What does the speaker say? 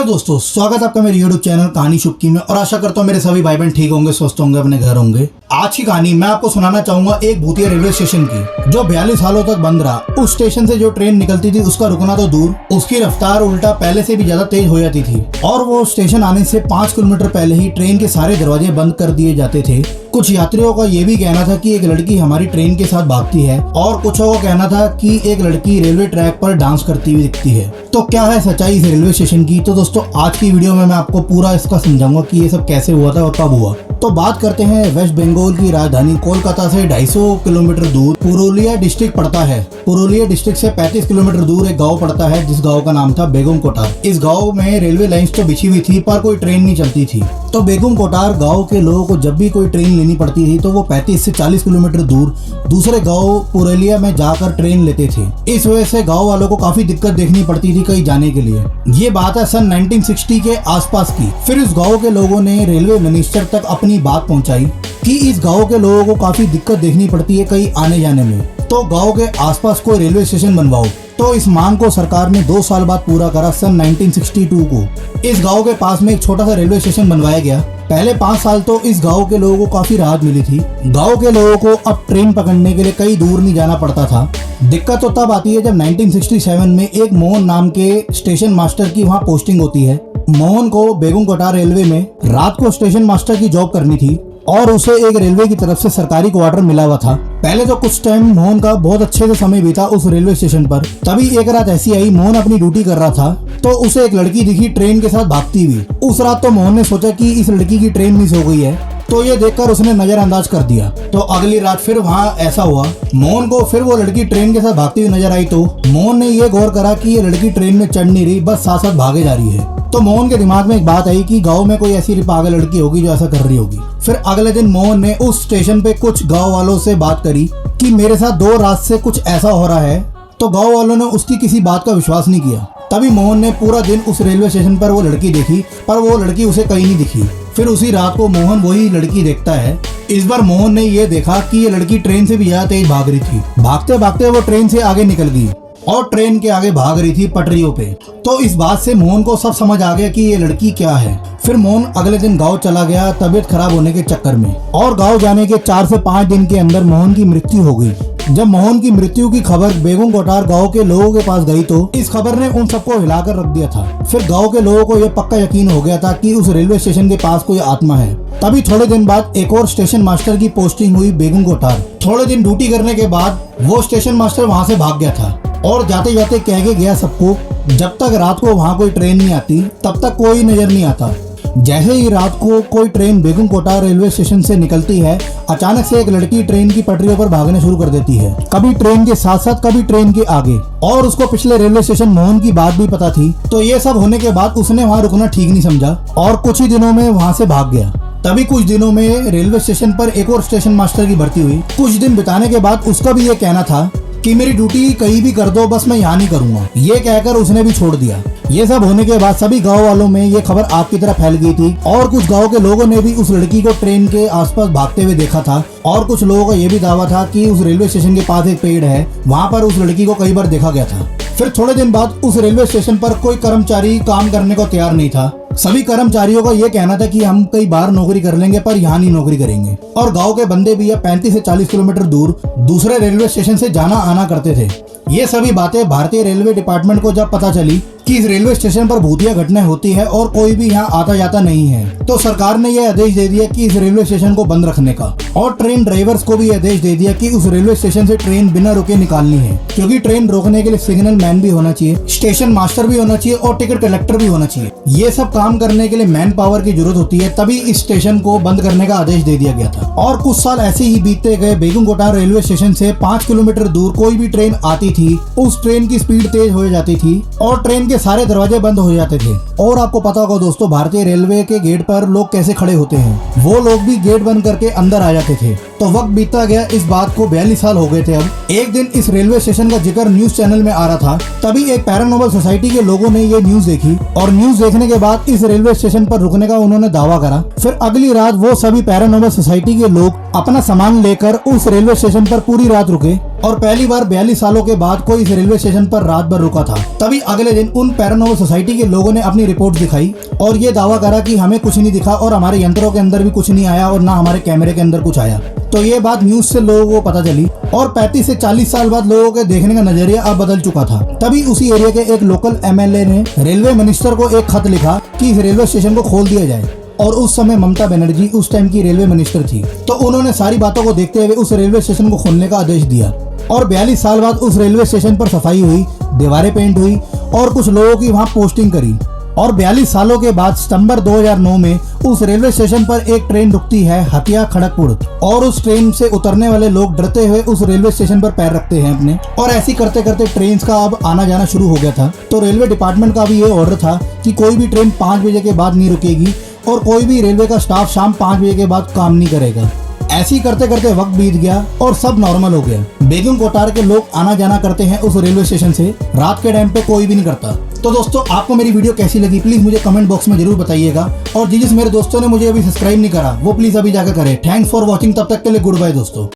Hello दोस्तों, स्वागत है आपका मेरे YouTube चैनल कहानी शुक्की में। और आशा करता हूँ मेरे सभी भाई बहन ठीक होंगे, स्वस्थ होंगे, अपने घर होंगे। आज की कहानी मैं आपको सुनाना चाहूंगा एक भूतिया रेलवे स्टेशन की, जो 42 सालों तक बंद रहा। उस स्टेशन से जो ट्रेन निकलती थी उसका रुकना तो दूर, उसकी रफ्तार उल्टा पहले से भी ज्यादा तेज हो जाती थी। और वो स्टेशन आने से 5 किलोमीटर पहले ही ट्रेन के सारे दरवाजे बंद कर दिए जाते थे। कुछ यात्रियों का ये भी कहना था कि एक लड़की हमारी ट्रेन के साथ भागती है, और कुछों का कहना था कि एक लड़की रेलवे ट्रैक पर डांस करती हुई दिखती है। तो क्या है सच्चाई इस रेलवे स्टेशन की? तो दोस्तों आज की वीडियो में मैं आपको पूरा इसका समझाऊंगा कि ये सब कैसे हुआ था और कब हुआ। तो बात करते हैं वेस्ट बंगाल की राजधानी कोलकाता से 250 किलोमीटर दूर पुरुलिया डिस्ट्रिक्ट पड़ता है। पुरुलिया डिस्ट्रिक्ट से 35 किलोमीटर दूर एक गांव पड़ता है, जिस गांव का नाम था बेगम कोटार। इस गांव में रेलवे लाइंस तो बिछी हुई थी पर कोई ट्रेन नहीं चलती थी। तो बेगम कोटार गांव के लोगों को जब भी कोई ट्रेन लेनी पड़ती थी तो वो 35 से 40 किलोमीटर दूर दूसरे गांव पुरुलिया में जाकर ट्रेन लेते थे। इस वजह से गांव वालों को काफी दिक्कत देखनी पड़ती थी कहीं जाने के लिए। ये बात है सन 1960 के आसपास की। फिर इस गांव के लोगों ने रेलवे मिनिस्टर तक अपनी बात पहुंचाई कि इस गांव के लोगों को काफी दिक्कत देखनी पड़ती है कहीं आने जाने में, तो गांव के आसपास कोई रेलवे स्टेशन बनवाओ। तो इस मांग को सरकार ने 2 साल बाद पूरा करा। सन 1962 को इस गांव के पास में एक छोटा सा रेलवे स्टेशन बनवाया गया। पहले 5 साल तो इस गांव के लोगों को काफी राहत मिली थी। गांव के लोगों को अब ट्रेन पकड़ने के लिए कई दूर नहीं जाना पड़ता था। दिक्कत तो तब आती है जब 1967 में एक मोहन नाम के स्टेशन मास्टर की वहाँ पोस्टिंग होती है। मोहन को बेगम कोटार रेलवे में रात को स्टेशन मास्टर की जॉब करनी थी और उसे एक रेलवे की तरफ से सरकारी क्वार्टर मिला हुआ था। पहले तो कुछ टाइम मोहन का बहुत अच्छे से समय बीता उस रेलवे स्टेशन पर। तभी एक रात ऐसी आई, मोहन अपनी ड्यूटी कर रहा था तो उसे एक लड़की दिखी ट्रेन के साथ भागती हुई। उस रात तो मोहन ने सोचा कि इस लड़की की ट्रेन मिस हो गई है, तो ये देखकर उसने नजरअंदाज कर दिया। तो अगली रात फिर वहाँ ऐसा हुआ, मोहन को फिर वो लड़की ट्रेन के साथ भागती हुई नजर आई। तो मोहन ने ये गौर करा कि ये लड़की ट्रेन में चढ़ नहीं रही, बस साथ साथ भागे जा रही है। तो मोहन के दिमाग में एक बात आई कि गांव में कोई ऐसी पागल लड़की होगी जो ऐसा कर रही होगी। फिर अगले दिन मोहन ने उस स्टेशन पे कुछ गांव वालों से बात करी कि मेरे साथ 2 रात से कुछ ऐसा हो रहा है। तो गांव वालों ने उसकी किसी बात का विश्वास नहीं किया। तभी मोहन ने पूरा दिन उस रेलवे स्टेशन पर वो लड़की देखी, पर वो लड़की उसे कहीं नहीं दिखी। फिर उसी रात को मोहन वही लड़की देखता है। इस बार मोहन ने ये देखा कि ये लड़की ट्रेन से भी ज्यादा तेज भाग रही थी। भागते भागते वो ट्रेन से आगे निकल गई और ट्रेन के आगे भाग रही थी पटरियों पे। तो इस बात से मोहन को सब समझ आ गया कि ये लड़की क्या है। फिर मोहन अगले दिन गांव चला गया तबीयत खराब होने के चक्कर में, और गांव जाने के 4 से 5 दिन के अंदर मोहन की मृत्यु हो गई। जब मोहन की मृत्यु की खबर बेगम कोटार गांव के लोगों के पास गई तो इस खबर ने उन सबको हिलाकर रख दिया था। फिर गांव के लोगों को यह पक्का यकीन हो गया था कि उस रेलवे स्टेशन के पास कोई आत्मा है। तभी थोड़े दिन बाद एक और स्टेशन मास्टर की पोस्टिंग हुई बेगम कोटार। थोड़े दिन ड्यूटी करने के बाद वो स्टेशन मास्टर वहाँ से भाग गया था और जाते जाते कह के गया सबको, जब तक रात को वहाँ कोई ट्रेन नहीं आती तब तक कोई नजर नहीं आता। जैसे ही रात को कोई ट्रेन बेगम कोटार रेलवे स्टेशन से निकलती है, अचानक से एक लड़की ट्रेन की पटरियों पर भागने शुरू कर देती है, कभी ट्रेन के साथ साथ कभी ट्रेन के आगे। और उसको पिछले रेलवे स्टेशन मोहन की बात भी पता थी। तो ये सब होने के बाद उसने वहाँ रुकना ठीक नहीं समझा और कुछ ही दिनों में वहाँ से भाग गया। तभी कुछ दिनों में रेलवे स्टेशन पर एक और स्टेशन मास्टर की भर्ती हुई। कुछ दिन बिताने के बाद उसका भी ये कहना था कि मेरी ड्यूटी कहीं भी कर दो, बस मैं यहाँ नहीं करूँगा। ये कहकर उसने भी छोड़ दिया। ये सब होने के बाद सभी गांव वालों में ये खबर आग की तरह फैल गई थी और कुछ गांव के लोगों ने भी उस लड़की को ट्रेन के आसपास भागते हुए देखा था। और कुछ लोगों का ये भी दावा था कि उस रेलवे स्टेशन के पास एक पेड़ है, वहाँ पर उस लड़की को कई बार देखा गया था। फिर थोड़े दिन बाद उस रेलवे स्टेशन पर कोई कर्मचारी काम करने को तैयार नहीं था। सभी कर्मचारियों का ये कहना था कि हम कई बार नौकरी कर लेंगे पर यहाँ नहीं नौकरी करेंगे। और गांव के बंदे भी 35 से 40 किलोमीटर दूर दूसरे रेलवे स्टेशन से जाना आना करते थे। ये सभी बातें भारतीय रेलवे डिपार्टमेंट को जब पता चली कि इस रेलवे स्टेशन पर भूतिया घटनाएं होती है और कोई भी यहाँ आता जाता नहीं है, तो सरकार ने यह आदेश दे दिया कि इस रेलवे स्टेशन को बंद रखने का। और ट्रेन ड्राइवर्स को भी आदेश दे दिया कि उस रेलवे स्टेशन से ट्रेन बिना रुके निकालनी है, क्योंकि ट्रेन रोकने के लिए सिग्नल मैन भी होना चाहिए, स्टेशन मास्टर भी होना चाहिए और टिकट कलेक्टर भी होना चाहिए। ये सब काम करने के लिए मैन पावर की जरूरत होती है। तभी इस स्टेशन को बंद करने का आदेश दे दिया गया था। और कुछ साल ऐसे ही बीतते गए। बेगम कोटार रेलवे स्टेशन से 5 किलोमीटर दूर कोई भी ट्रेन आती थी, उस ट्रेन की स्पीड तेज हो जाती थी और ट्रेन के सारे दरवाजे बंद हो जाते थे। और आपको पता होगा दोस्तों, भारतीय रेलवे के गेट पर लोग कैसे खड़े होते हैं, वो लोग भी गेट बंद करके अंदर आ जाते थे। तो वक्त बीतता गया, इस बात को 42 साल हो गए थे। अब एक दिन इस रेलवे स्टेशन का जिक्र न्यूज चैनल में आ रहा था। तभी एक पैरानॉर्मल सोसाइटी के लोगों ने ये न्यूज देखी और न्यूज देखने के बाद इस रेलवे स्टेशन पर रुकने का उन्होंने दावा करा। फिर अगली रात वो सभी पैरानॉर्मल सोसाइटी के लोग अपना सामान लेकर उस रेलवे स्टेशन पर पूरी रात रुके और पहली बार 42 सालों के बाद कोई इस रेलवे स्टेशन पर रात भर रुका था। तभी अगले दिन उन पैरानॉर्मल सोसाइटी के लोगों ने अपनी रिपोर्ट दिखाई और ये दावा करा कि हमें कुछ नहीं दिखा और हमारे यंत्रों के अंदर भी कुछ नहीं आया और ना हमारे कैमरे के अंदर कुछ आया। तो ये बात न्यूज से लोगों को पता चली और 35 से 40 साल बाद लोगों के देखने का नजरिया अब बदल चुका था। तभी उसी एरिया के एक लोकल एमएलए ने रेलवे मिनिस्टर को एक खत लिखा कि इस रेलवे स्टेशन को खोल दिया जाए। और उस समय ममता बनर्जी उस टाइम की रेलवे मिनिस्टर थी, तो उन्होंने सारी बातों को देखते हुए उस रेलवे स्टेशन को खोलने का आदेश दिया। और 42 साल बाद उस रेलवे स्टेशन पर सफाई हुई, दीवारें पेंट हुई और कुछ लोगों की वहां पोस्टिंग करी। और 42 सालों के बाद सितंबर 2009 में उस रेलवे स्टेशन पर एक ट्रेन रुकती है हटिया खड़गपुर और उस ट्रेन से उतरने वाले लोग डरते हुए उस रेलवे स्टेशन पर पैर रखते हैं अपने। और ऐसी करते करते ट्रेन का अब आना जाना शुरू हो गया था। तो रेलवे डिपार्टमेंट का भी ये ऑर्डर था कि कोई भी ट्रेन 5 बजे के बाद नहीं रुकेगी और कोई भी रेलवे का स्टाफ शाम 5 बजे के बाद काम नहीं करेगा। ऐसे ही करते करते वक्त बीत गया और सब नॉर्मल हो गया। बेगम कोटार के लोग आना जाना करते हैं उस रेलवे स्टेशन से, रात के टाइम पे कोई भी नहीं करता। तो दोस्तों, आपको मेरी वीडियो कैसी लगी प्लीज मुझे कमेंट बॉक्स में जरूर बताइएगा। और जिस मेरे दोस्तों ने मुझे अभी सब्सक्राइब नहीं करा वो प्लीज अभी जाकर करें। थैंक्स फॉर वॉचिंग, तब तक के लिए गुड बाय दोस्तों।